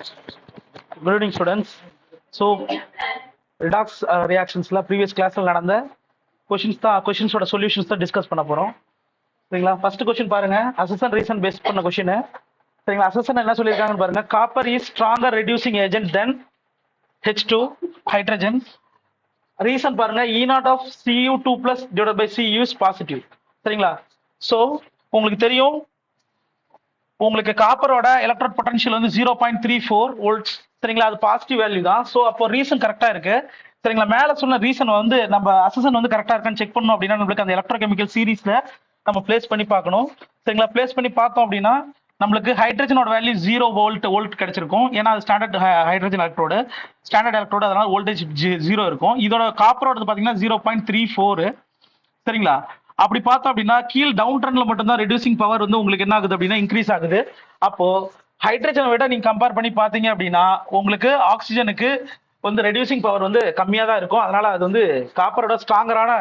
Good evening, students. So, redox reactionsல previous classல நடந்த questions ஓட solutions தான் discuss பண்ண போறோம். சரிங்களா? First question பாருங்க, assertion reason based பண்ண question. சரிங்களா? assertion என்ன சொல்லியிருக்காங்கன்னு பாருங்க. Copper is stronger reducing agent than H2 hydrogen. Reason பாருங்க, E naught of Cu2 plus divided by Cu is positive. சரிங்களா? So, உங்களுக்கு தெரியும், உங்களுக்கு காப்பரோட எலக்ட்ரோட் பொட்டன்ஷியல் வந்து 0.34 வோல்ட்ஸ். சரிங்களா? அது பாசிட்டிவ் வேல்யூ தான். ஸோ அப்போ ரீசன் கரெக்டா இருக்கு. சரிங்களா? மேல சொன்ன ரீசன் வந்து நம்ம அசசன் வந்து கரெக்டா இருக்கான்னு செக் பண்ணணும் அப்படின்னா நம்மளுக்கு அந்த எலக்ட்ரோகெமிக்கல் சீரீஸ்ல நம்ம பிளேஸ் பண்ணி பார்க்கணும். சரிங்களா? பிளேஸ் பண்ணி பார்த்தோம் அப்படின்னா நம்மளுக்கு ஹைட்ரஜனோட வேல்யூ 0 வோல்ட் கிடைச்சிருக்கும். ஏன்னா அது standard hydrogen electrode, standard electrode, அதனால வோல்டேஜ் 0 இருக்கும். இதோட காப்பரோட பாத்தீங்கன்னா 0.34. சரிங்களா? அப்படி பார்த்தோம் அப்படின்னா கீழ் டவுன் ட்ரெண்ட்ல மட்டும்தான் ரெடியூசிங் பவர் வந்து உங்களுக்கு என்ன ஆகுது அப்படின்னா இன்க்ரீஸ் ஆகுது. அப்போ ஹைட்ரஜனை விட நீங்க கம்பேர் பண்ணி பாத்தீங்க அப்படின்னா உங்களுக்கு ஆக்சிஜனுக்கு வந்து ரெடியூசிங் பவர் வந்து கம்மியா தான் இருக்கும். அதனால அது வந்து காப்பரோட ஸ்ட்ராங்கரான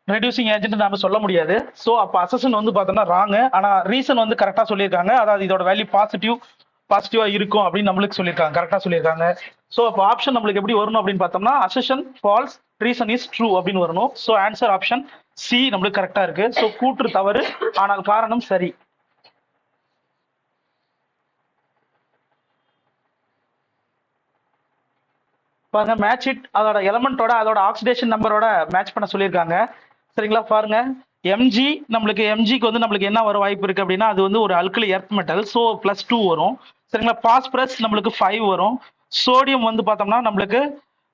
ரெடியூசிங் ஏஜென்ட் நாம சொல்ல முடியாது. ஸோ அப்போ அசசன் வந்து பார்த்தோம்னா ராங். ஆனா ரீசன் வந்து கரெக்டா சொல்லியிருக்காங்க. அதாவது இதோட வேல்யூ பாசிட்டிவா இருக்கும் அப்படின்னு நம்மளுக்கு சொல்லியிருக்காங்க, கரெக்டா சொல்லியிருக்காங்க. ஸோ அப்போ ஆப்ஷன் நம்மளுக்கு எப்படி வரணும் அப்படின்னு பார்த்தோம்னா assertion false, reason is true அப்படின்னு வரணும். ஸோ ஆன்சர் ஆப்ஷன் சி நம்மளுக்கு கரெக்டா இருக்கு. ஸோ கூற்று தவறு ஆனால் காரணம் சரி. பாருங்க, மேட்ச் இட் அதோட எலமெண்டோட அதோட ஆக்சிடேஷன் நம்பரோட மேட்ச் பண்ண சொல்லியிருக்காங்க. சரிங்களா? பாருங்க, எம்ஜி நம்மளுக்கு எம்ஜிக்கு வந்து நம்மளுக்கு என்ன வர வாய்ப்பு இருக்கு அப்படின்னா அது வந்து ஒரு அல்கலி எர்த் மெட்டல். ஸோ +2 வரும். சரிங்களா? பாஸ்பரஸ் நம்மளுக்கு 5 வரும். சோடியம் வந்து பார்த்தோம்னா நம்மளுக்கு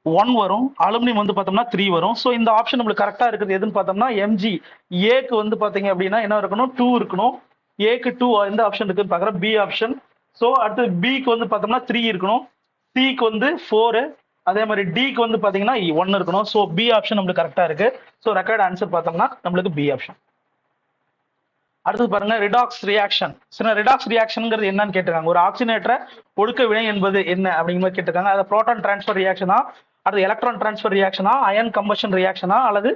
1 வரும். அலுமினியம் வந்து பார்த்தோம்னா 3 வரும். ஸோ இந்த ஆப்ஷன் நம்மளுக்கு கரெக்டா இருக்குது எதுன்னு பார்த்தோம்னா எம்ஜி. ஏக்கு வந்து பாத்தீங்க அப்படின்னா என்ன இருக்கணும், 2 இருக்கணும். ஏக்கு 2 எந்த ஆப்ஷன் இருக்குன்னு பாக்குறோம், பி ஆப்ஷன். ஸோ அடுத்து பிக்கு வந்து பார்த்தோம்னா 3 இருக்கணும். சிக்கு வந்து 4, அதே மாதிரி டிக்கு வந்து பாத்தீங்கன்னா 1 இருக்கணும். ஸோ பி ஆப்ஷன் நம்மளுக்கு கரெக்டா இருக்கு. ஸோ ரெக்கார்ட் ஆன்சர் பார்த்தோம்னா நம்மளுக்கு பி ஆப்ஷன். அடுத்து பாருங்க, ரிடாக்ஸ் ரியாக்ஷன். சரி, ரிடாக்ஸ் ரியாக்ஷன்ங்கிறது என்னன்னு கேட்டிருக்காங்க. ஒரு ஆக்சிஜனேற்ற ஒடுக்க வினை என்பது என்ன அப்படிங்கிற மாதிரி கேட்டிருக்காங்க. அது புரோட்டான் டிரான்ஸ்ஃபர் ரியாக்ஷனா, அது எலக்ட்ரான் டிரான்ஸ்ஃபர் ரியாக்ஷனா, அயன் கம்பஷன் ரியாக்ஷனா, அல்லது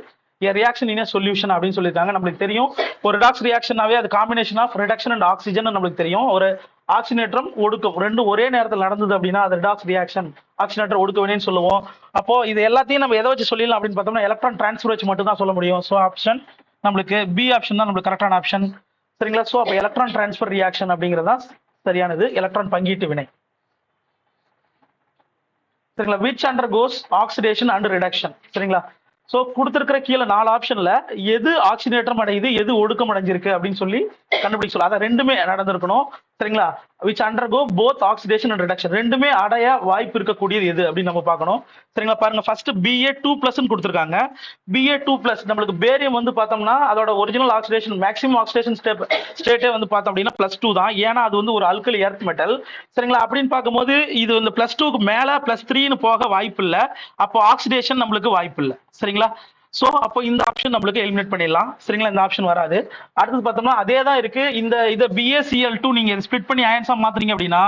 ரியாக்ஷன் இன் சொல்யூஷன் அப்படின்னு சொல்லியிருக்காங்க. நம்மளுக்கு தெரியும் ஒரு ரிடாக்ஸ் ரியாக்ஷனாவே அது combination of reduction and oxygen நம்மளுக்கு தெரியும். ஒரு ஆக்சிஜனேற்றம் ஒடுக்கம் ரெண்டும் ஒரே நேரத்தில் நடந்தது அப்படின்னா அது ரிடாக்ஸ் ரியாக்ஷன், ஆக்சிஜனேற்ற ஒடுக்க வினைன்னு சொல்லுவோம். அப்போ இது எல்லாத்தையும் நம்ம எதை வச்சு சொல்லிடலாம் அப்படின்னு பார்த்தோம்னா எலக்ட்ரான் டிரான்ஸ்ஃபர் வச்சு மட்டும் தான் சொல்ல முடியும். ஸோ ஆப்ஷன் நம்மளுக்கு பி ஆப்ஷன் தான் நம்மளுக்கு கரெக்டான ஆப்ஷன். சரிங்களா? ஸோ அப்போ எலக்ட்ரான் டிரான்ஸ்ஃபர் ரியாக்ஷன் அப்படிங்கிறதா சரியானது, எலக்ட்ரான் பங்கீட்டு வினை. சரிங்களா? Which undergoes oxidation and reduction. சரிங்களா? ஸோ கொடுத்துருக்கிற கீழே 4 ஆப்ஷன்ல எது ஆக்சிஜனேற்றம் அடையுது, எது ஒடுக்கம் அடைஞ்சிருக்கு அப்படின்னு சொல்லி கண்டுபிடிக்க சொல்ல. அதான் ரெண்டுமே நடந்திருக்கணும். சரிங்களா? Which undergo both oxidation and reduction, ரெண்டுமே அடைய வாய்ப்பு இருக்கக்கூடியது எது அப்படின்னு நம்ம பார்க்கணும். சரிங்களா? பாருங்க, ஃபர்ஸ்ட் Ba2+ கொடுத்துருக்காங்க. Ba2+ நம்மளுக்கு பேரியம் வந்து பார்த்தோம்னா அதோட ஒரிஜினல் ஆக்சிடேஷன் மேக்ஸிமம் ஆக்சிடேஷன் ஸ்டேட்டே வந்து பார்த்தோம் அப்படின்னா +2 தான். ஏன்னா அது வந்து ஒரு அல்கலி எர்த் மெட்டல். சரிங்களா? அப்படின்னு பார்க்கும்போது இது வந்து +2க்கு மேல +3ன்னு போக வாய்ப்பு இல்லை. அப்போ ஆக்சிடேஷன் நம்மளுக்கு வாய்ப்பு இல்லை. சரிங்களா? சோ அப்போ இந்த ஆப்ஷன் நம்மளுக்கு எலிமினேட் பண்ணிடலாம். சரிங்களா? இந்த ஆப்ஷன் வராது. அடுத்து பார்த்தோம்னா அதே தான் இருக்கு. இத BaCl2 நீங்க ஸ்பிளிட் பண்ணி அயன்ஸா மாத்துறீங்க அப்படின்னா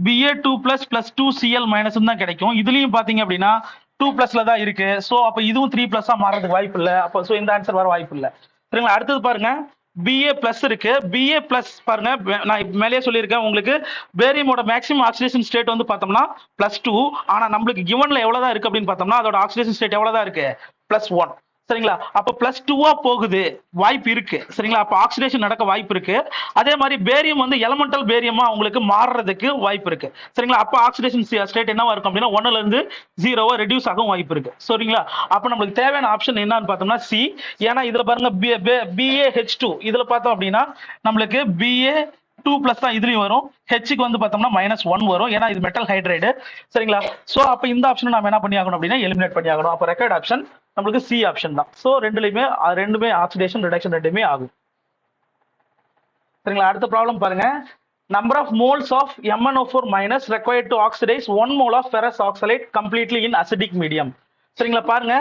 Ba2+ + 2Cl- தான் கிடைக்கும். இதுலயும் பாத்தீங்க அப்படின்னா 2+ தான் இருக்கு. சோ அப்ப இதுவும் 3+ மாறதுக்கு வாய்ப்பு இல்லை. அப்போ சோ இந்த ஆன்சர் வர வாய்ப்பு இல்லை. சரிங்களா? அடுத்தது பாருங்க, Ba+ இருக்கு. Ba+ பாருங்க, நான் மேலேயே சொல்லியிருக்கேன் உங்களுக்கு பேரியமோட மேக்ஸிமம் ஆக்சிடேஷன் ஸ்டேட் வந்து பார்த்தோம்னா +2. ஆனா நம்மளுக்கு கிவன்ல எவ்வளவுதான் இருக்கு அப்படின்னு பார்த்தோம்னா அதோட ஆக்சிடேஷன் ஸ்டேட் எவ்வளவுதான் இருக்கு, +1. சரிங்களா? அப்ப +2 போகுது, வாய்ப்பு இருக்கு. சரிங்களா? அப்ப ஆக்சிடேஷன் நடக்க வாய்ப்பு இருக்கு. அதே மாதிரி பேரியம் வந்து எலமெண்டல் பேரியமா உங்களுக்கு மாறுறதுக்கு வாய்ப்பு இருக்கு. சரிங்களா? அப்ப ஆக்சிடேஷன் ஸ்டேட் என்னவா இருக்கும் அப்படின்னா 1ல இருந்து 0 ரெடியூஸ் ஆகும் வாய்ப்பு இருக்கு. சரிங்களா? அப்ப நம்மளுக்கு தேவையான ஆப்ஷன் என்னன்னு பார்த்தோம்னா சி. ஏன்னா இதுல பாருங்க BaH2 இதுல பார்த்தோம் அப்படின்னா நம்மளுக்கு Ba2+ தான் இதுலயும் வரும். ஹெச்சுக்கு வந்து பார்த்தோம்னா -1 வரும். ஏன்னா இது மெட்டல் ஹைட்ரைடு. சரிங்களா? சோ அப்ப இந்த ஆப்ஷன் நாம என்ன பண்ணி ஆகணும் அப்படின்னா எலிமினேட் பண்ணி ஆகணும். அப்ப ரெக்கார்ட் ஆப்ஷன் நம்மளுக்கு சி ஆப்ஷன் தான். சோ ரெண்டுமே ஆக்சிடேஷன் ரிடக்ஷன் ரெண்டுமே ஆகும். சரிங்களா? அடுத்த ப்ராப்ளம் பாருங்க, number of moles of MnO4- required to oxidize 1 mole of ferrous oxalate completely in acidic medium. சரிங்களா? பாருங்க,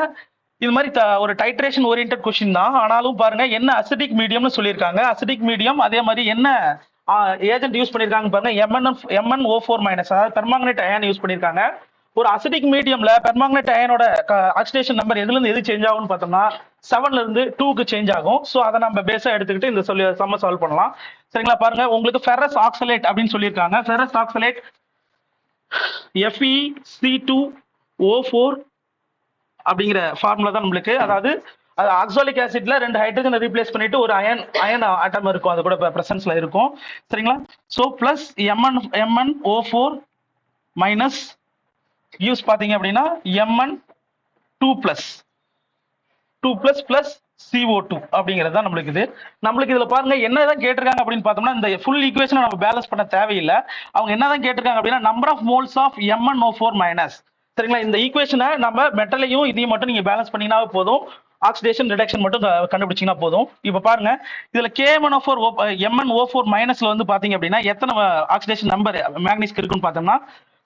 இது மாதிரி ஒரு டைட்ரேஷன் ஓரியன்டட் கொஸ்டின் தான். ஆனாலும் பாருங்க என்ன அசிடிக் மீடியம்னு சொல்லியிருக்காங்க. அசிடிக் மீடியம், அதே மாதிரி என்ன ஏஜென்ட் யூஸ் பண்ணிருக்காங்க பாருங்க, MnO4-, அதாவது பெர்மாங்கனேட் அயன் யூஸ் பண்ணிருக்காங்க. ஒரு அசிடிக் மீடியம்ல பெர்மாங்கனேட் அயனோட ஆக்சிடேஷன் நம்பர் எதுல இருந்து எது சேஞ்ச் ஆகும்னு பார்த்தோம்னா 7ல இருந்து 2க்கு சேஞ்ச் ஆகும். சோ அதை நம்ம பேஸா எடுத்துக்கிட்டு இந்த சம்ம சால்வ் பண்ணலாம். சரிங்களா? பாருங்க, உங்களுக்கு ஃபெரஸ் ஆக்சலேட் அப்படின்னு சொல்லியிருக்காங்க. ஃபெரஸ் ஆக்சலேட் FeC2O4 அப்படிங்கிற ஃபார்முலா தான் நம்மளுக்கு. அதாவது ஆக்சாலிக் ஆசிட்ல 2 ஹைட்ரஜனை ரீப்ளேஸ் பண்ணிட்டு ஒரு அயன் ஆட்டம் இருக்கும், அது கூட பிரசன்ஸ்ல இருக்கும். சரிங்களா? So plus MnO4 minus use பாத்தீங்க அப்படின்னா Mn2 பிளஸ் பிளஸ் CO2 அப்படிங்கிறது தான் நம்மளுக்கு இது. நம்மளுக்கு இதுல பாருங்க என்னதான் கேட்டிருக்காங்க அப்படின்னு பார்த்தோம்னா, இந்த ஃபுல் ஈக்குவேஷனை நம்ம பேலன்ஸ் பண்ண தேவையில்லை. அவங்க என்னதான் கேட்டிருக்காங்க அப்படின்னா number of moles of MnO4 minus. சரிங்களா? இந்த ஈக்குவேஷனை நம்ம மெட்டலையும் இதையும் மட்டும் நீங்க பேலன்ஸ் பண்ணினா போதும், ஆக்சிடேஷன் ரிடக்ஷன் மட்டும் கண்டுபிடிச்சீங்கன்னா போதும். இப்ப பாருங்க இதுல MnO4 மைனஸ்ல வந்து பாத்தீங்க அப்படின்னா எத்தனை ஆக்சிடேஷன் நம்பர் மேக்னீஸ்க்கு இருக்குன்னு பார்த்தோம்னா,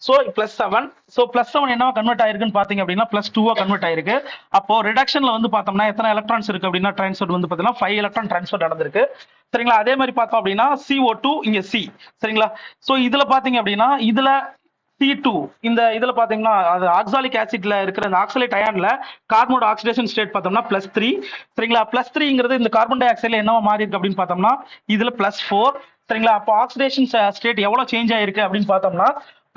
ஸோ +7. ஸோ +7 என்னவா கன்வெர்ட் ஆயிருக்குன்னு பாத்தீங்க அப்படின்னா +2 கன்வெர்ட் ஆயிருக்கு. அப்போ ரிடக்ஷன்ல வந்து பார்த்தோம்னா எத்தனை எலக்ட்ரான்ஸ் இருக்கு அப்படின்னா ட்ரான்ஸ்ஃபர் வந்து பாத்தீங்கன்னா 5 எலக்ட்ரான் ட்ரான்ஸ்ஃபர் நடந்திருக்கு. சரிங்களா? அதே மாதிரி பார்த்தோம் அப்படின்னா CO2 இங்க C. சரிங்களா? ஸோ இதுல பாத்தீங்க அப்படின்னா இதுல C2 இந்த இதுல பாத்தீங்கன்னா அது ஆக்சாலிக் ஆசிட்ல இருக்கிற இந்த ஆக்சலேட் அயான்ல கார்பனோட ஆக்சிடேஷன் ஸ்டேட் பார்த்தோம்னா +3. சரிங்களா? +3ங்கிறது இந்த கார்பன் டை ஆக்சைடுல என்னவா மாறி இருக்கு அப்படின்னு பார்த்தோம்னா இதுல +4. சரிங்களா? அப்போ ஆக்சிடேஷன் ஸ்டேட் எவ்வளவு சேஞ்ச் ஆயிருக்கு அப்படின்னு பார்த்தோம்னா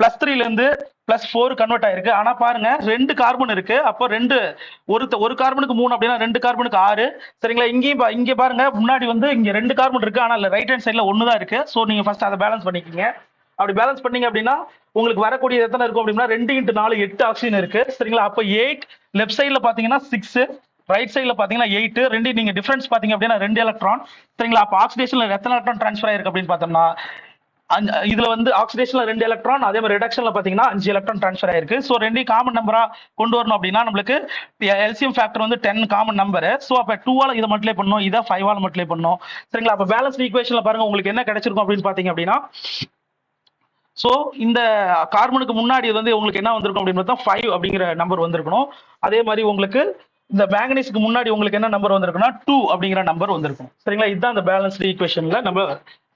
+3ல இருந்து +4 கன்வெர்ட் ஆயிருக்கு. ஆனா பாருங்க 2 கார்பன் இருக்கு. அப்போ ஒரு கார்பனுக்கு 3 அப்படின்னா 2 கார்பனுக்கு 6. சரிங்களா? இங்க பாருங்க முன்னாடி வந்து இங்க 2 கார்பன் இருக்கு, ஆனா ரைட் ஹேண்ட் சைட்ல 1 தான் இருக்கு. ஸோ நீங்க ஃபர்ஸ்ட் அதை பேலன்ஸ் பண்ணிக்கீங்க. அப்படி பேலன்ஸ் பண்ணீங்க அப்படின்னா உங்களுக்கு வரக்கூடிய எத்தனை இருக்கும் அப்படின்னா 2 × 4 8 ஆக்சிஜன் இருக்கு. சரிங்களா? அப்போ 8 லெஃப்ட் சைட்ல பாத்தீங்கன்னா 6, ரைட் சைட்ல பாத்தீங்கன்னா 8. ரெண்டு நீங்க டிஃபரன்ஸ் பாத்தீங்க அப்படின்னா 2 எலக்ட்ரான். சரிங்களா? அப்போ ஆக்சிடேஷன்ல எத்தனை எலக்ட்ரான் ட்ரான்ஸ்ஃபர் ஆயிருக்கு அப்படின்னு பார்த்தோம்னா இதுல வந்து ஆக்சிடேஷன்ல 2 எலக்ட்ரான், அதே மாதிரி ரிடக்ஷன்ல பாத்தீங்கன்னா 5 எலக்ட்ரான் ட்ரான்ஸ்ஃபர் ஆயிருக்கு. ஸோ ரெண்டையும் காமன் நம்பரா கொண்டு வரணும் அப்படின்னா நம்மளுக்கு எல்சிஎம் ஃபேக்டர் வந்து 10 காமன் நம்பர். ஸோ அப்ப 2ஆல இதை மல்டிப்ளை பண்ணணும், இதை 5ஆல மல்டிப்ளை பண்ணணும். சரிங்களா? அப்ப பேலன்ஸ் ஈக்குவேஷன்ல பாருங்க உங்களுக்கு என்ன கிடைச்சிருக்கும் அப்படின்னு பாத்தீங்க அப்படின்னா, ஸோ இந்த கார்பனுக்கு முன்னாடி வந்து உங்களுக்கு என்ன வந்திருக்கும் அப்படின்னு பார்த்தா 5 அப்படிங்கிற நம்பர் வந்திருக்கணும். அதே மாதிரி உங்களுக்கு இந்த மேங்கனீஸ்க்கு முன்னாடி உங்களுக்கு என்ன நம்பர் வந்திருக்குன்னா 2 அப்படிங்கிற நம்பர் வந்திருக்கும். சரிங்களா? இதுதான் இந்த பேலன்ஸ் ஈக்குவேஷன்ல நம்ம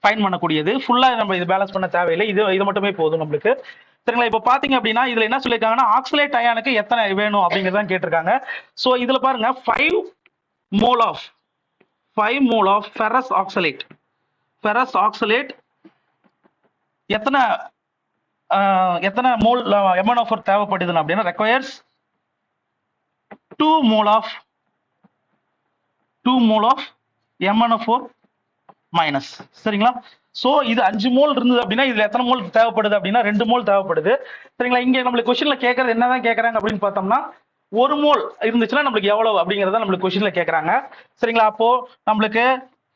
ஃபைன் பண்ணக்கூடியது. ஃபுல்லா நம்ம இது பேலன்ஸ் பண்ண தேவையில்லை, இது மட்டுமே போதும் நம்மளுக்கு. சரிங்களா? இப்ப பாத்தீங்க அப்படின்னா இதுல என்ன சொல்லியிருக்காங்கன்னா ஆக்சலேட் அயானுக்கு எத்தனை வேணும் அப்படிங்கறத கேட்டிருக்காங்க. சோ இதுல பாருங்க 5 மோல் ஆஃப் ஃபெரஸ் ஆக்சலேட் எத்தனை மோல் MnO4 தேவைப்படுதுன்னு அப்படின்னா requires 2 mole of MnO4 minus. சரிங்களா? சோ இது 5 மோல் இருந்தது அப்படின்னா இதுல எத்தனை மோல் தேவைப்படுது அப்படின்னா 2 மோல் தேவைப்படுது. சரிங்களா? இங்க நம்மளுக்கு கொஸ்டின்ல கேட்கறது என்னதான் கேட்கறாங்க அப்படின்னு பார்த்தோம்னா 1 மோல் இருந்துச்சுன்னா நம்மளுக்கு எவ்வளவு அப்படிங்கறத நம்மளுக்கு கொஸ்டின்ல கேட்கறாங்க. சரிங்களா? அப்போ நம்மளுக்கு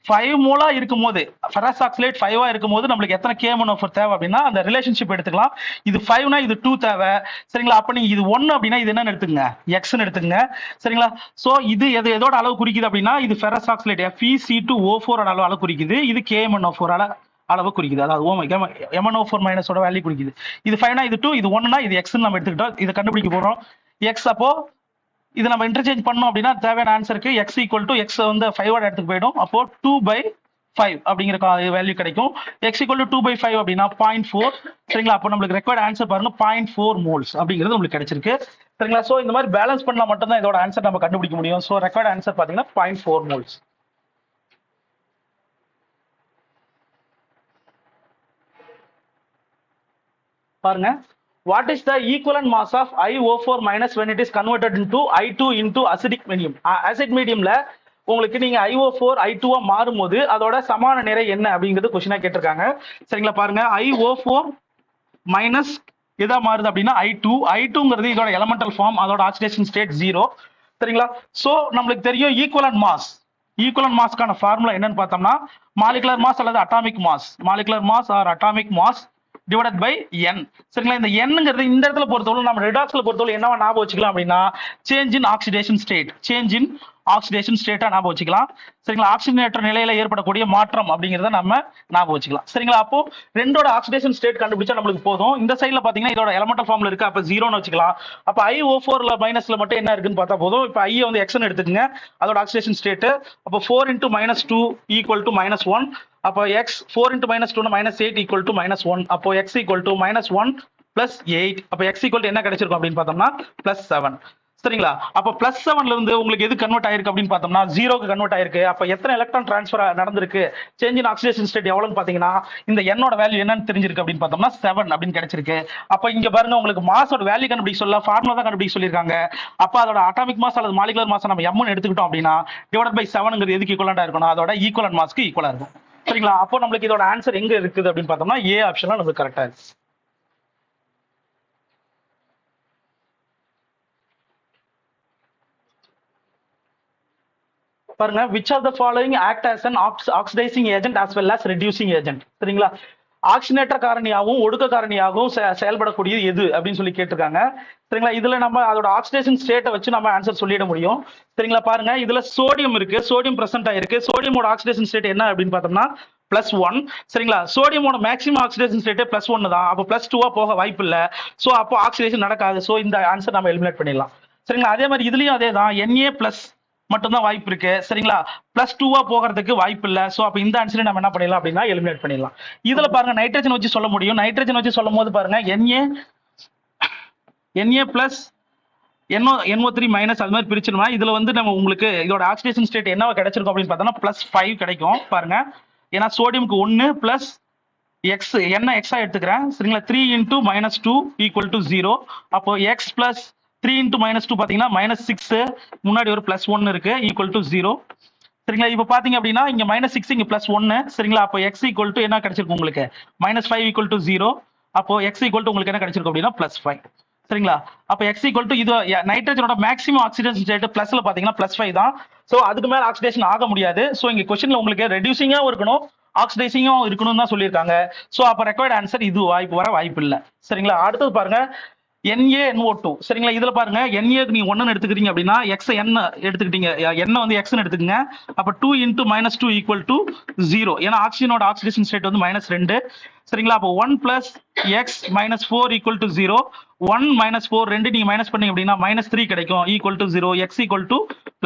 5 மோலா இருக்கும் போது ஃபெரஸ் ஆக்சலேட் 5ஆ இருக்கும் போது நம்மளுக்கு எத்தனை MnO4 தேவை அப்படின்னா அந்த ரிலேஷன்ஷிப் எடுத்துக்கலாம். இது 5னா இது 2 தேவை. சரிங்களா? அப்ப நீங்க இது 1 அப்படின்னா இது என்னன்னு எடுத்துங்க, Xன்னு எடுத்துங்க. சரிங்களா? சோ இது எதோட அளவு குறிக்குது அப்படின்னா இது ஃபெரஸ் ஆக்சலேட் FeC2O4 அளவு குறிக்குது. இது KMnO4 அளவு குறிக்குது. அதாவது MnO4 மைனஸோட வேல்யூ குறிக்குது. இது 5னா இது 2, இது 1னா இது Xன்னு நம்ம எடுத்துக்கிட்டோம். இதை கண்டுபிடிக்க போறோம். X அப்போ இது நம்ம இன்டர்சேஞ்ச் பண்ணோம் அப்படின்னா தேவையான ஆன்சருக்கு X = X வந்து 5ஓட எடுத்துக்கு போயிடும். அப்போ 2/5 அப்படிங்கிற வேல்யூ கிடைக்கும். X = 2/5 அப்படின்னா 0.4. சரிங்களா? அப்போ நம்மளுக்கு ரெக்வயர்ட் ஆன்சர் பாருங்க 0.4 மோல்ஸ் அப்படிங்கிறது நம்மளுக்கு கிடைச்சிருக்கு. சரிங்களா? சோ இந்த மாதிரி பேலன்ஸ் பண்ணா மட்டும் தான் இதோட ஆன்சர் நம்ம கண்டுபிடிக்க முடியும். சோ ரெக்வயர்ட் ஆன்சர் பாத்தீங்கன்னா 0.4 மோல்ஸ். பாருங்க, what is the equivalent mass of iO4 minus when it is converted into I2 into acidic medium? acid mediumல உங்களுக்கு நீங்க iO4 I2 மாறும்போது அதோட சமான நிறை என்ன அப்படிங்கிறது கொஸ்டினா கேட்டிருக்காங்க. சரிங்களா? பாருங்க iO4 மைனஸ் எதா மாறுது அப்படின்னா I2ங்கிறது இதோட எலமெண்டல் ஃபார்ம், அதோட ஆக்சிடேஷன் ஸ்டேட் 0. சரிங்களா? சோ நம்மளுக்கு தெரியும் ஈக்குவலன்ட் மாஸ்க்கான ஃபார்முலா என்னன்னு பார்த்தோம்னா மாலிகுலர் மாஸ் அல்லது atomic mass divided by n. சரிங்களா? இந்த nங்கிறது இந்த இடத்துல பொறுத்தவரை நம்ம ரெடாக்ஸ்ல பொறுத்தவரை என்னவா ஞாபகம் வச்சுக்கலாம் அப்படின்னா சேஞ்ச் இன் ஆக்சிடேஷன் ஸ்டேட்டா ஞாபகம் வச்சுக்கலாம். சரிங்களா? ஆக்சிஜனேற்ற நிலையில ஏற்படக்கூடிய மாற்றம் அப்படிங்கறத நம்ம ஞாபகம் வச்சுக்கலாம். சரிங்களா? அப்போ ரெண்டோட ஆக்சிடேஷன் ஸ்டேட் கண்டுபிடிச்சா நம்மளுக்கு போதும். இந்த சைடுல பாத்தீங்கன்னா இதோட எலமெண்டல் ஃபார்ம்ல இருக்கு, அப்ப 0ன்னு வச்சுக்கலாம். அப்ப iO4ல மைனஸ்ல மட்டும் என்ன இருக்குன்னு பார்த்தா போதும். இப்ப I வந்து Xன்னு எடுத்துக்கங்க, அதோட ஆக்சிடேஷன் ஸ்டேட். அப்ப 4 × -2 = -1. அப்போ X 4 × -2 -8 = -1. அப்போ X = -1 + 8. அப்போ X = என்ன கிடைச்சிருக்கும் அப்படின்னு பார்த்தோம்னா +7. சரிங்களா? அப்ப +7ல இருந்து உங்களுக்கு எது கன்வெர்ட் ஆயிருக்கு அப்படின்னு பார்த்தோம்னா 0க்கு கன்வெர்ட் ஆயிருக்கு. அப்ப எத்தனை எலக்ட்ரான் டிரான்ஸ்ஃபர் நடந்திருக்கு, சேஞ்ச் இன் ஆக்சிடேஷன் ஸ்டேட் எவ்வளவுன்னு பாத்தீங்கன்னா இந்த என்னோட வேல்யூ என்னன்னு தெரிஞ்சிருக்கு அப்படின்னு பார்த்தோம்னா 7 அப்படின்னு கிடைச்சிருக்கு. அப்ப இங்க பாருங்க உங்களுக்கு மாஸோட வேல்யூ கண்டுபிடிக்க சொல்ல ஃபார்முலா தான் கண்டுபிடிக்க சொல்லியிருக்காங்க. அப்ப அதோட அட்டாமிக் மாஸ் அல்லது மாலிகுலர் மாஸ் நம்ம m எடுத்துக்கிட்டோம் அப்படின்னா டிவைடட் பை 7ங்கிறது எதுக்கு ஈக்குவலண்டா இருக்கணும், அதோட ஈக்குவலன்ட் மாஸ்க்கு ஈக்குவலா இருக்கும். சரிங்களா? அப்போ நம்மளுக்கு இதோட ஆன்சர் எங்க இருக்குது அப்படின்னு பார்த்தோம்னா ஏ ஆப்ஷன்ல நமக்கு கரெக்டா இருக்கு. பாருங்க, which of the following act as an oxidizing agent as well as reducing agent. சரிங்களா? ஆக்சினேட்டர் காரணியாகவும் ஒடுக்க காரணியாகவும் செயல்படக்கூடியது எது அப்படின்னு சொல்லி கேட்டிருக்காங்க. சரிங்களா? இதுல நம்ம அதோட ஆக்சிடேஷன் ஸ்டேட்டை வச்சு நம்ம ஆன்சர் சொல்லிட முடியும். சரிங்களா? பாருங்க, இதுல சோடியம் இருக்கு, சோடியம் பிரசன்ட் ஆயிருக்கு. சோடியமோட ஆக்சிடேஷன் ஸ்டேட் என்ன அப்படின்னு பார்த்தோம்னா +1. சரிங்களா? சோடியமோட மேக்ஸிமம் ஆக்சிடேஷன் ஸ்டேட் +1 தான். அப்போ +2 போக வாய்ப்பு இல்லை. ஸோ அப்போ ஆக்சிடேஷன் நடக்காது. ஸோ இந்த ஆன்சர் நம்ம எலிமினேட் பண்ணிடலாம். சரிங்களா? அதே மாதிரி இதுலயும் அதே தான், Na+ மட்டும்தான் வாய்ப்பு இருக்கு. சரிங்களா? +2 போகிறதுக்கு வாய்ப்பு இல்ல. சோ அப்ப இந்த ஆன்சரை நம்ம என்ன பண்ணிடலாம் அப்படின்னா எலிமினேட் பண்ணிடலாம். இதுல பாருங்க நைட்ரஜன் வச்சு சொல்ல முடியும். நைட்ரஜன் வச்சு சொல்லும் போது பாருங்க Na+ NO3- அது மாதிரி பிரிச்சிருமா. இதுல வந்து நம்ம உங்களுக்கு இதோட ஆக்சிடேஷன் ஸ்டேட் என்ன கிடைச்சிருக்கும் அப்படின்னு பார்த்தோம்னா +5 கிடைக்கும். பாருங்க, ஏன்னா சோடியம்க்கு 1 பிளஸ் எக்ஸ் என்ன எக்ஸா எடுத்துக்கிறேன். சரிங்களா? 3 × -2 = 0. அப்போ x பிளஸ் 3 × -2 பாத்தீங்கன்னா -6, முன்னாடி ஒரு +1 இருக்கு, = 0. சரிங்களா? இப்ப பாத்தீங்க அப்படின்னா இங்க -6 இங்க +1. சரிங்களா? அப்போ x = என்ன கிடைச்சிருக்கும் உங்களுக்கு, -5 = 0. அப்போ x = உங்களுக்கு என்ன கிடைச்சிருக்கும் அப்படின்னா +5. சரிங்களா? அப்ப x = இது நைட்ரஜனோட மேக்ஸிமம் ஆக்சிடேஷன் ஸ்டேட் பிளஸ்ல பாத்தீங்கன்னா +5 தான். சோ அதுக்கு மேல ஆக்சிடேஷன் ஆக முடியாது. சோ இங்க क्वेश्चनல உங்களுக்கு ரெடியூசிங்காவும் இருக்கணும், ஆக்சிடைசிங்கும் இருக்கணும் தான் சொல்லியிருக்காங்க. சோ அப்ப ரெக்வயர்ட் ஆன்சர் இது வாய்ப்பு இல்ல. சரிங்களா? அடுத்தது பாருங்க NaNO2. சரிங்களா? இதுல பாருங்க Na நீங்க 1 எடுத்துக்கிறீங்க அப்படின்னா x n எடுத்துக்கிட்டீங்க, n வந்து x ன்னு எடுத்துக்கங்க. அப்ப 2 × -2 = 0. ஏன்னா ஆக்சிஜனோட ஆக்சிடேஷன் ஸ்டேட் வந்து -2. சரிங்களா? அப்போ 1 + x - 4 = 0. 1 - 4 2 நீங்க மைனஸ் பண்ணீங்க அப்படின்னா -3 கிடைக்கும், = 0. x =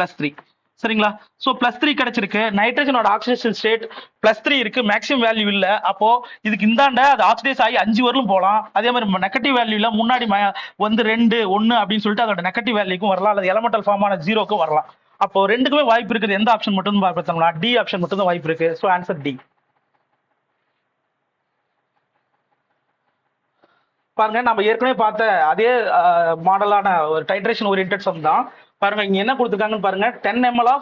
+3. சரிங்களா? சோ +3 கிடைச்சிருக்கு. நைட்ரஜனோட ஆக்சிடேஷன் ஸ்டேட் +3 இருக்கு, மேக்ஸிமம் வேல்யூ இல்ல. அப்போ இதுக்கு இந்தாண்ட அது ஆக்சிடைஸ் ஆகி 5 வரலும் போலாம். அதே மாதிரி நெகட்டிவ் வேல்யூல முன்னாடி வந்து 2 1 அப்படின்னு சொல்லிட்டு அதோட நெகட்டிவ் வேல்யூக்கும் வரலாம், அல்லது எலமெண்டல் ஃபார்மான 0க்கும் வரலாம். அப்போ ரெண்டுக்குமே வாய்ப்பு இருக்குது. எந்த ஆப்ஷன் மட்டும் பார்த்தோம்னா டி ஆப்ஷன் மட்டும் தான் வாய்ப்பு இருக்கு. So answer D. பாருங்க, நம்ம ஏற்கனவே பார்த்த அதே மாடலான ஒரு டைட்ரேஷன் ஓரியன்டட் சம் தான். பாருங்க இங்க என்ன கொடுத்துருக்காங்கன்னு பாருங்க. 10 ml of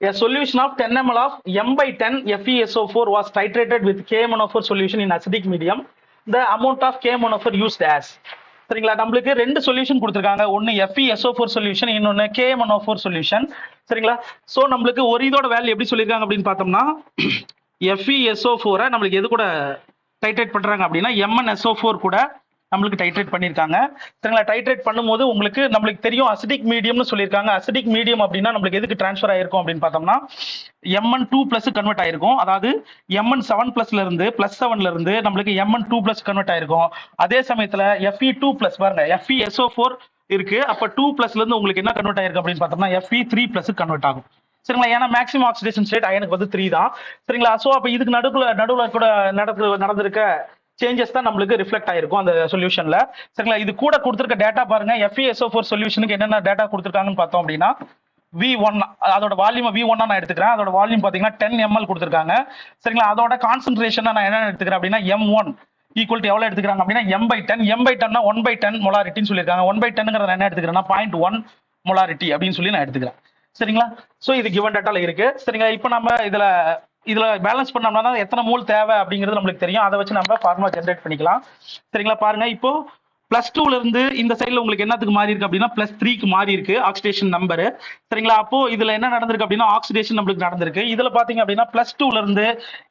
a solution of 10 ml of m/10 FeSO4 was titrated with KMnO4 solution in acidic medium. The amount of KMnO4 used as. சரிங்களா? நம்மளுக்கு ரெண்டு சொல்யூஷன் கொடுத்துருக்காங்க. ஒன்னு FeSO4 சொல்யூஷன், இன்னொன்னு KMnO4 சொல்யூஷன். சரிங்களா? சோ நம்மளுக்கு ஒரு இதோட வேல்யூ எப்படி சொல்லியிருக்காங்க அப்படின்னு பார்த்தோம்னா FeSO4 நம்மளுக்கு எது கூட டைட்ரேட் பண்றாங்க அப்படின்னா MnSO4 கூட நம்மளுக்கு டைட்ரேட் பண்ணிருக்காங்க. சரிங்களா? டைட்ரேட் பண்ணும்போது உங்களுக்கு நம்மளுக்கு தெரியும் அசிடிக் மீடியம்னு சொல்லியிருக்காங்க. அசிடிக் மீடியம் அப்படின்னா நம்மளுக்கு எதுக்கு டிரான்ஸ்ஃபர் ஆயிருக்கும் அப்படின்னு பார்த்தோம்னா Mn2+ கன்வெர்ட் ஆயிருக்கும். அதாவது Mn7+ இருந்து +7ல இருந்து நம்மளுக்கு Mn2+ கன்வெர்ட் ஆயிருக்கும். அதே சமயத்துல Fe2+ பாருங்க, FeSO4 இருக்கு. அப்ப 2+ இருந்து உங்களுக்கு என்ன கன்வெர்ட் ஆயிருக்கு அப்படின்னு பார்த்தோம்னா Fe3+ கன்வெர்ட் ஆகும். சரிங்களா? ஏன்னா மேக்ஸிமம் ஆக்சிடேஷன் ஸ்டேட் அயனுக்கு வந்து 3 தான். சரிங்களா? சோ அப்ப இதுக்கு நடுவுல கூட நடந்திருக்க சேஞ்சஸ் தான் நம்மளுக்கு ரிஃப்ளெக்ட் ஆயிருக்கும் அந்த சொல்யூஷன்ல. சரிங்களா? இது கூட கொடுத்திருக்க டேட்டா பாருங்க. FeSO4 சொல்யூஷனுக்கு என்னென்ன டேட்டா கொடுத்திருக்காங்கன்னு பார்த்தோம் அப்படின்னா V1 அதோட வால்யூம் V1 நான் எடுத்துக்கிறேன். அதோட வால்யூம் பாத்தீங்கன்னா 10 ml கொடுத்திருக்காங்க. சரிங்களா? அதோட கான்சென்ட்ரேஷன் நான் என்ன எடுத்துக்கிறேன் அப்படின்னா M1 = எவ்வளவு எடுத்துக்கிறாங்க அப்படின்னா m/10. m/10 1/10 மொலாரிட்டின்னு சொல்லியிருக்காங்க. 1/10ங்கிறத நான் என்ன எடுத்துக்கிறேன்னா 0.1 மொலாரிட்டி அப்படின்னு சொல்லி நான் எடுத்துக்கிறேன். சரிங்களா? சோ இது கிவன் டேட்டால இருக்கு. சரிங்களா? இப்போ நம்ம இதுல பேலன்ஸ் பண்ணோம்னா எத்தனை மோல் தேவை அப்படிங்கிறது நம்மளுக்கு தெரியும். அதை வச்சு நம்ம ஃபார்முலா ஜெனரேட் பண்ணிக்கலாம். சரிங்களா? பாருங்க, இப்போ +2ல இருந்து இந்த சைடுல உங்களுக்கு என்னத்துக்கு மாறி இருக்கு அப்படின்னா +3க்கு மாறி இருக்கு ஆக்சிடேஷன் நம்பர். சரிங்களா? அப்போ இதுல என்ன நடந்திருக்கு அப்படின்னா ஆக்சிடேஷன் நம்மளுக்கு நடந்திருக்கு. இதுல பாத்தீங்க அப்படின்னா +2ல இருந்து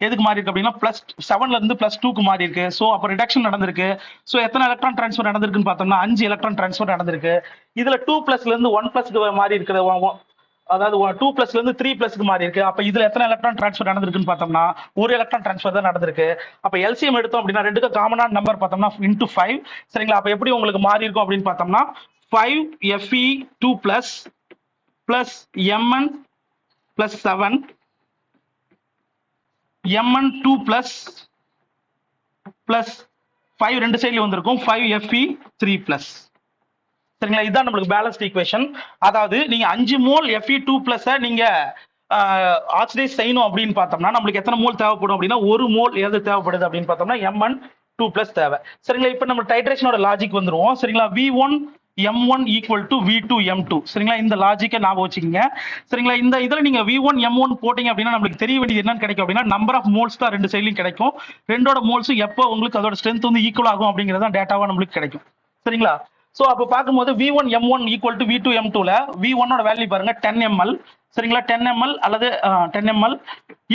எதுக்கு மாறி இருக்கு அப்படின்னா +7ல இருந்து +2க்கு மாறி இருக்கு. சோ அப்ப ரிடக்ஷன் நடந்திருக்கு. சோ எத்தனை எலக்ட்ரான் டிரான்ஸ்ஃபர் நடந்திருக்குன்னு பார்த்தோம்னா 5 எலக்ட்ரான் டிரான்ஸ்ஃபர் நடந்திருக்கு. இதுல 2+ இருந்து 1+ மாறி இருக்கிற, அதாவது 2+ இருந்து 3+ மாறி இருக்கு. அப்ப இதுல எத்தனை எலக்ட்ரான் டிரான்ஸ்ஃபர் நடந்திருக்குன்னு பார்த்தோம்னா ஒரு எலக்ட்ரான் டிரான்ஸ்ஃபர் தான் நடந்திருக்கு. அப்ப எல்சிஎம் எடுத்தோம் அப்படின்னா ரெண்டுக்கு காமனான நம்பர் பார்த்தோம்னா ×5. சரிங்களா? அப்ப எப்படி உங்களுக்கு மாறி இருக்கும் அப்படின்னு பார்த்தோம்னா 5 Fe2+ Mn+7 Mn2+ 5 ரெண்டு சைடுல வந்திருக்கும் 5 Fe3+. சரிங்களா? இதுதான் நம்மளுக்கு பேலன்ஸ்ட் ஈக்குவேஷன். அதாவது நீங்க 5 மோல் Fe2+ நீங்க ஆக்சிடைஸ் செய்யணும் அப்படின்னு பார்த்தோம்னா நம்மளுக்கு எத்தனை மோல் தேவைப்படும் அப்படின்னா 1 மோல் எது தேவைப்படுது அப்படின்னு பார்த்தோம்னா Mn2+ தேவை. சரிங்களா? இப்போ நம்ம டைட்ரேஷனோட லாஜிக் வந்துருவோம். சரிங்களா? V1 M1 equal to V2 M2. சரிங்களா? இந்த லாஜிக்கை ஞாபகம் வச்சுக்கோங்க. சரிங்களா? இந்த இதுல நீங்க V1 M1 போட்டீங்க அப்படின்னா நம்மளுக்கு தெரிய வேண்டியது என்னன்னு கிடைக்கும் அப்படின்னா நம்பர் ஆஃப் மோல்ஸ் தான் ரெண்டு சைட்லையும் கிடைக்கும். ரெண்டோட மோல்ஸும் எப்போ உங்களுக்கு அதோட ஸ்ட்ரென்த் வந்து ஈக்குவல் ஆகும் அப்படிங்கிறது டேட்டாவா நம்மளுக்கு கிடைக்கும். சரிங்களா? சோ அப்ப பார்க்கும்போது V1 M1 equal to V2 M2ல V1 ஓட வேல்யூ பாருங்க 10 ml. சரிங்களா? 10 ml அல்லது 10 ml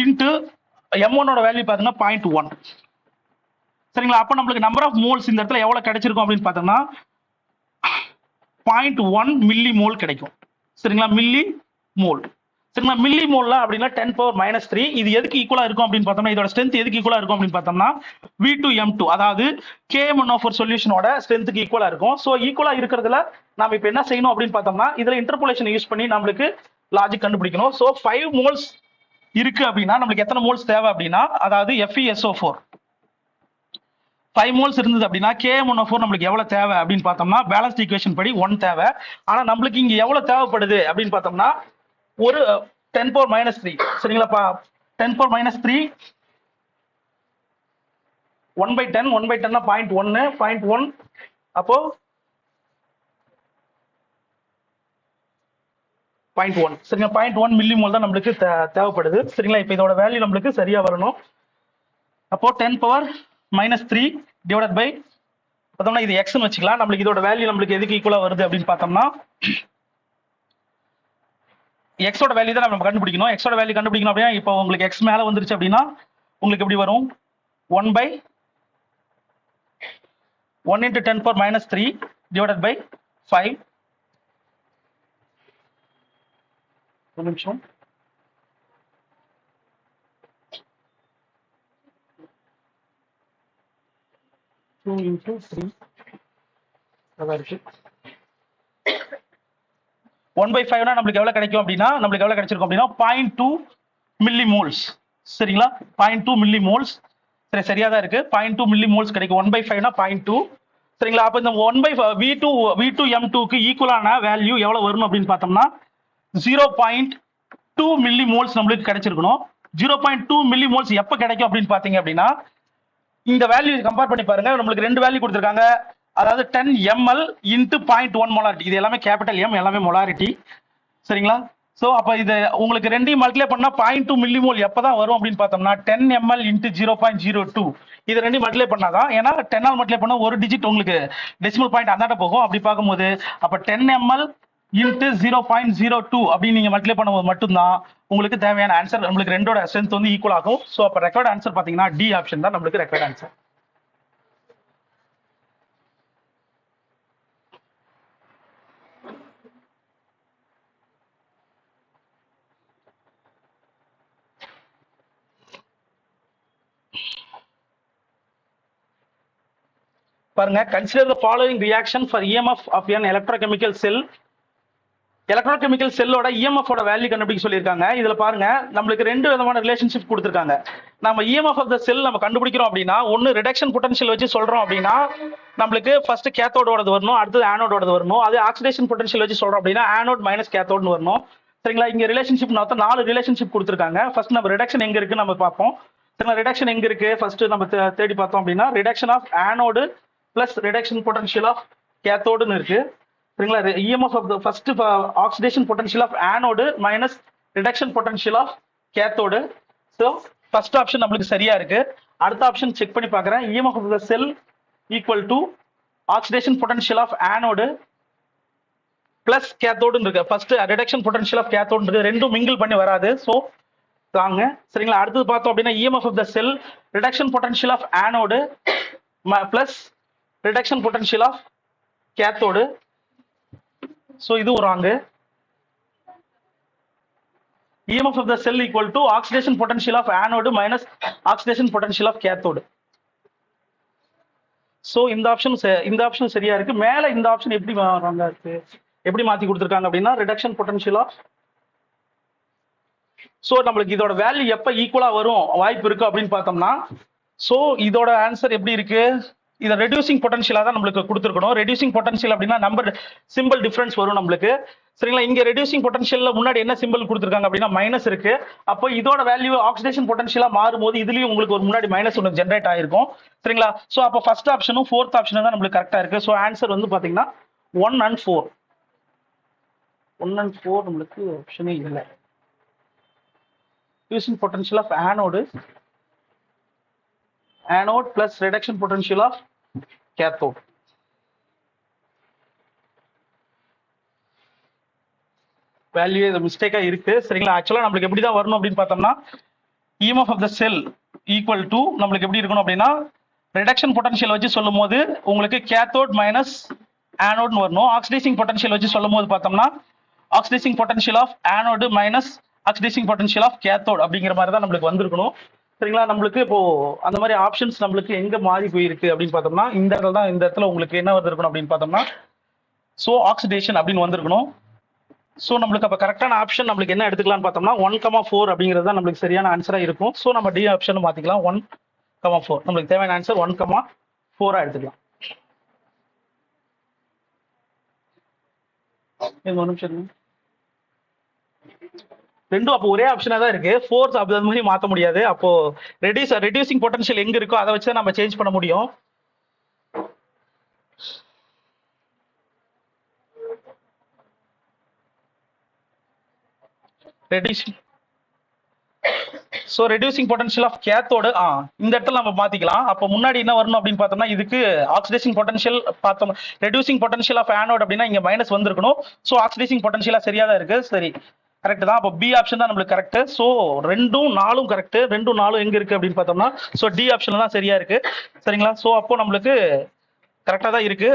இன்டு M1 ஓட வேல்யூ பாருங்க 0.1. சரிங்களா? அப்ப நம்மளுக்கு நம்பர் ஆஃப் மோல்ஸ் இந்த இடத்துல எவ்வளவு கிடைச்சிருக்கும் அப்படின்னு பார்த்தோம்னா 0.1 மில்லி மோல் கிடைக்கும். சரிங்களா? Milli mole. சரிங்களா? மில்லி மோல்ல அப்படின்னா 10⁻³ இது எதுக்கு ஈக்குவலா இருக்கும் அப்படின்னு பார்த்தோம்னா இதோட ஸ்ட்ரென்த் எதுக்கு ஈக்குவலா இருக்கும் அப்படின்னு பார்த்தோம்னா V2 M2 அதாவது KMnO4 சொல்யூஷனோட ஸ்ட்ரென்த்துக்கு ஈக்குவலா இருக்கும். சோ ஈக்குவலா இருக்கிறதுல நாம இப்ப என்ன செய்யணும் அப்படின்னு பார்த்தோம்னா இதுல இன்டர்போலேஷன் யூஸ் பண்ணி நம்மளுக்கு லாஜிக் கண்டுபிடிக்கணும். சோ 5 மோல்ஸ் இருக்கு அப்படின்னா நம்மளுக்கு எத்தனை மோல்ஸ் தேவை அப்படின்னா அதாவது FeSO4 5 மோல்ஸ் இருந்தது அப்படின்னா KMnO4 நம்மளுக்கு எவ்வளவு தேவை அப்படின்னு பார்த்தோம்னா பேலன்ஸ்ட் ஈக்குவேஷன் படி 1 தேவை. ஆனா நம்மளுக்கு இங்க எவ்வளவு தேவைப்படுது அப்படின்னு பார்த்தோம்னா ஒரு 10⁻³ சரிங்களா? 10⁻³ 1/10 1/10 0.1 அப்போ 0.1 சரிங்களா? 0.1 மில்லி மோல் தான் நம்மளுக்கு தேவைப்படுது. சரிங்களா? இப்போ இதோட வேல்யூ நம்மளுக்கு சரியா வரணும். அப்போ 10⁻³ டிவைடட் பை பார்த்தோம்னா இது எக்ஸ்னு வச்சுக்கலாம். நம்மளுக்கு இதோட வேல்யூ நம்மளுக்கு எதுக்கு ஈக்குவலா வருது அப்படின்னு பார்த்தோம்னா எக்ஸோட வேல்யூ தான் நம்ம கண்டுபிடிக்கணும். எக்ஸோட வேல்யூ கண்டுபிடிக்கணும் அப்படின்னா இப்போ உங்களுக்கு எக்ஸ் மேல வந்துருச்சு அப்படின்னா உங்களுக்கு எப்படி வரும் 1/1 × 10⁻³ டிவைடட் பை 5. ஒரு நிமிஷம். Two into 3 அதான் இருக்கு. 1/5 நம்மளுக்கு எவ்வளவு கிடைக்கும் அப்படின்னா நம்மளுக்கு எவ்வளவு கிடைச்சிருக்கும் அப்படின்னா 0.2 மில்லி மோல்ஸ். சரிங்களா? 0.2 மில்லி மோல்ஸ். சரி சரியா தான் இருக்கு. 0.2 மில்லி மோல்ஸ் கிடைக்கும். 1/5 0.2. சரிங்களா? அப்ப இந்த 1/5 V2 M2க்கு ஈக்குவலான வேல்யூ எவ்வளவு வரும் அப்படின்னு பார்த்தோம்னா 0.2 மில்லி மோல்ஸ் நம்மளுக்கு கிடைச்சிருக்கணும். 0.2 மில்லி மோல்ஸ் எப்ப கிடைக்கும் அப்படின்னு பாத்தீங்க அப்படின்னா இந்த வேல்யூ கம்பேர் பண்ணி பாருங்க. நம்மளுக்கு ரெண்டு வேல்யூ கொடுத்திருக்காங்க. அதாவது 10 ml இன்டு 0.1 மோலாரிட்டி. இது எல்லாமே கேபிட்டல் M, எல்லாமே மோலாரிட்டி. சரிங்களா? சோ அப்ப இது உங்களுக்கு ரெண்டையும் மல்டிப்ளை பண்ணா 0.2 மில்லி மோல் எப்பதான் வரும் அப்படின்னு பார்த்தோம்னா 10 ml இன்டு 0.02 இது ரெண்டையும் மல்டிப்ளை பண்ணாதான். ஏன்னா 10 ஆல் மல்டிப்ளை பண்ணா ஒரு டிஜிட் உங்களுக்கு டெசிமல் பாயிண்ட் அந்தாண்ட போகும். அப்படி பார்க்கும்போது அப்ப 10 ml இன்டு 0.02 அப்படின்னு நீங்க மல்டிப்ளை பண்ணும்போது மட்டும்தான் உங்களுக்கு தேவையான ஆன்சர் நம்மளுக்கு ரெண்டோட ஸ்ட்ரென்த் வந்து ஈக்குவல் ஆகும். சோ அப்ப ரெக்கார்ட் ஆன்சர் பாத்தீங்கன்னா டி ஆப்ஷன் தான் நம்மளுக்கு ரெக்கார்ட் ஆன்சர். பாருங்க, consider the following reaction for EMF of an electrochemical cell. Electrochemical செல்லோட EMF ஓட வேல்யூ கண்டுபிடிக்க சொல்லியிருக்காங்க. இதுல பாருங்க நம்மளுக்கு ரெண்டு விதமான ரிலேஷன்ஷிப் கொடுத்திருக்காங்க. நம்ம EMF of the cell நம்ம கண்டுபிடிக்கிறோம் அப்படின்னா ஒன்னு ரிடக்ஷன் பொட்டன்ஷியல் வச்சு சொல்றோம் அப்படின்னா நம்மளுக்கு ஃபர்ஸ்ட் கேத்தோடோடது வரணும், அடுத்து ஆனோடோடது வரணும். அது ஆக்சிடேஷன் பொட்டன்ஷியல் வச்சு சொல்றோம் அப்படின்னா ஆனோட் மைனஸ் கேத்தோட்னு வரணும். சரிங்களா? இங்க ரிலேஷன்ஷிப் மொத்தம் 4 ரிலேஷன்ஷிப் கொடுத்திருக்காங்க. ஃபர்ஸ்ட் நம்ம ரிடக்ஷன் எங்க இருக்கு நம்ம பார்ப்போம். சரிங்களா? ரிடக்ஷன் எங்க இருக்கு ஃபர்ஸ்ட் நம்ம தேடி பார்த்தோம் அப்படின்னா reduction of anode plus reduction potential of கேத்தோடுன்னு இருக்கு. சரிங்களா? EMF of the first oxidation potential of anode minus reduction potential of cathode. So first option நம்மளுக்கு சரியா இருக்கு. அடுத்த ஆப்ஷன் செக் பண்ணி பார்க்கறேன். EMF of the cell equal to oxidation potential of anode plus cathode இருக்கு. First reduction potential of cathode இருக்கு. ரெண்டும் mingle பண்ணி வராது. சோ தாங்க. சரிங்களா? அடுத்து பார்த்தோம் அப்படின்னா EMF of the cell reduction potential of anode plus reduction potential of cathode. So இது wrong. EMF of the cell equal to oxidation potential of anode minus oxidation potential of cathode. So இந்த option சரியா இருக்கு. மேல இந்த option எப்படி wrong இருக்கு? எப்படி மாத்தி கொடுத்திருக்காங்க அப்படின்னா reduction potential of. சோ நம்மளுக்கு இதோட வேல்யூ எப்ப ஈக்குவலா வரும் வாய்ப்பு இருக்கு அப்படின்னு பார்த்தோம்னா சோ இதோட ஆன்சர் எப்படி இருக்கு இதை ரெடியூசிங் பொட்டன்ஷியலா தான் நம்மளுக்கு கொடுத்துருக்கணும். ரெடியூசிங் பொட்டன்ஷியல் அப்படின்னா நம்பர் சிம்பிள் டிஃபரன்ஸ் வரும் நம்மளுக்கு. சரிங்களா, இங்க ரெடியூசிங் பொட்டன்ஷியல்ல முன்னாடி என்ன சிம்பிள் கொடுத்துருக்காங்க அப்படின்னா மைனஸ் இருக்கு. அப்போ இதோட வேல்யூ ஆக்சிடேஷன் பொட்டன்ஷியலா மாறும்போது இதுலயும் உங்களுக்கு ஒரு முன்னாடி மைனஸ் ஒன்று ஜென்ரேட் ஆயிருக்கும். சரிங்களா, சோ அப்போ ஃபர்ஸ்ட் ஆப்ஷனும் ஃபோர்த் ஆப்ஷனும் தான் நம்மளுக்கு கரெக்டா இருக்கு. ஸோ ஆன்சர் வந்து பாத்தீங்கன்னா 1 and 4. 1 and 4 நம்மளுக்கு ஆப்ஷனே இல்லை. reducing potential of anode plus reduction potential of cathode. Value இது மிஸ்டேக்கா இருக்கு. சரிங்களா, ஆக்சுவலா நம்மளுக்கு எப்படி தான் வரணும் அப்படின்னு பார்த்தோம்னா EMF of the cell equal to நம்மளுக்கு எப்படி இருக்கணும் அப்படின்னா ரிடக்ஷன் பொட்டன்ஷியல் வச்சு சொல்லும் போது உங்களுக்கு கேத்தோட் மைனஸ் ஆனோட்னு வரணும். ஆக்சிடைசிங் பொட்டன்ஷியல் வச்சு சொல்லும் போது பார்த்தோம்னா oxidising potential of anode minus oxidising potential of cathode அப்படிங்கிற மாதிரி தான் நம்மளுக்கு வந்திருக்கணும். சரிங்களா, நம்மளுக்கு இப்போ அந்த மாதிரி ஆப்ஷன்ஸ் நம்மளுக்கு எங்க மாறி போயிருக்கு அப்படின்னு பார்த்தோம்னா இந்த இடத்துல தான், இந்த இடத்துல உங்களுக்கு என்ன வந்திருக்கணும் அப்படின்னு பார்த்தோம்னா ஸோ ஆக்சிடேஷன் அப்படின்னு வந்திருக்கணும். ஸோ நம்மளுக்கு அப்போ கரெக்டான ஆப்ஷன் நம்மளுக்கு என்ன எடுத்துக்கலாம்னு பார்த்தோம்னா 1,4 அப்படிங்கிறது தான் நம்மளுக்கு சரியான ஆன்சராக இருக்கும். ஸோ நம்ம டி ஆப்ஷன் மாற்றிக்கலாம். 1,4 நம்மளுக்கு தேவையான ஆன்சர் 1,4 எடுத்துக்கலாம். ஒரு நிமிஷம், ரெண்டும் அப்போ ஒரே ஆப்ஷனா தான் இருக்கு. ஃபோர்ஸ் அப்படி அது மாதிரி மாற்ற முடியாது. அப்போ ரெடியூசிங் பொட்டன்ஷியல் எங்க இருக்கோ அதை வச்சு நம்ம சேஞ்ச் பண்ண முடியும். ரெடியூசிங் பொட்டன்ஷியல் ஆஃப் கேத்தோடு இந்த இடத்துல நம்ம மாத்திக்கலாம். அப்போ முன்னாடி என்ன வரணும் அப்படின்னு பார்த்தோம்னா இதுக்கு ஆக்சிடேஷன் பொட்டன்ஷியல் பார்த்தோம். ரெடியூசிங் பொட்டன்ஷியல் ஆஃப் ஆனோட் அப்படின்னா இங்க மைனஸ் வந்திருக்கணும். ஸோ ஆக்சிடேஷன் பொட்டன்ஷியலா சரியா தான் இருக்கு. சரி, கரெக்ட் தான். அப்போ பி ஆப்ஷன் தான் நம்மளுக்கு கரெக்ட். So 2, 4 correct. 2, 4 எங்க இருக்கு அப்படின்னு பார்த்தோம்னா ஸோ டி ஆப்ஷன் தான் சரியா இருக்கு. சரிங்களா, ஸோ அப்போ நம்மளுக்கு கரெக்டா தான் இருக்கு.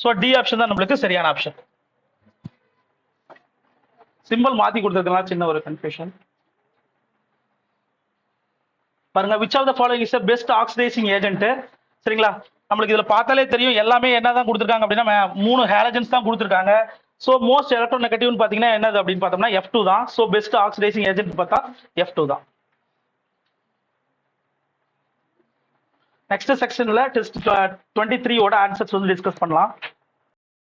ஸோ டி ஆப்ஷன் தான் நம்மளுக்கு சரியான ஆப்ஷன். சிம்பிள் மாத்தி கொடுத்ததுனால சின்ன ஒரு கன்ஃபியூஷன் பாருங்க. Which of the following is the best oxidising agent. சரிங்களா, நம்மளுக்கு இதுல பார்த்தாலே தெரியும் எல்லாமே என்னதான் கொடுத்துருக்காங்க அப்படின்னா 3 ஹாலஜன்ஸ் தான் கொடுத்துருக்காங்க. ஸோ மோஸ்ட் எலக்ட்ரோநெகட்டிவ்னு பார்த்தீங்கன்னா என்னது அப்படின்னு பார்த்தோம்னா F2 தான். ஸோ பெஸ்ட் ஆக்சிடைசிங் ஏஜென்ட் பார்த்தா F2 தான். நெக்ஸ்ட் செக்ஷன்ல டெஸ்ட் 23 ஓட ஆன்சர்ஸ் வந்து டிஸ்கஸ் பண்ணலாம்.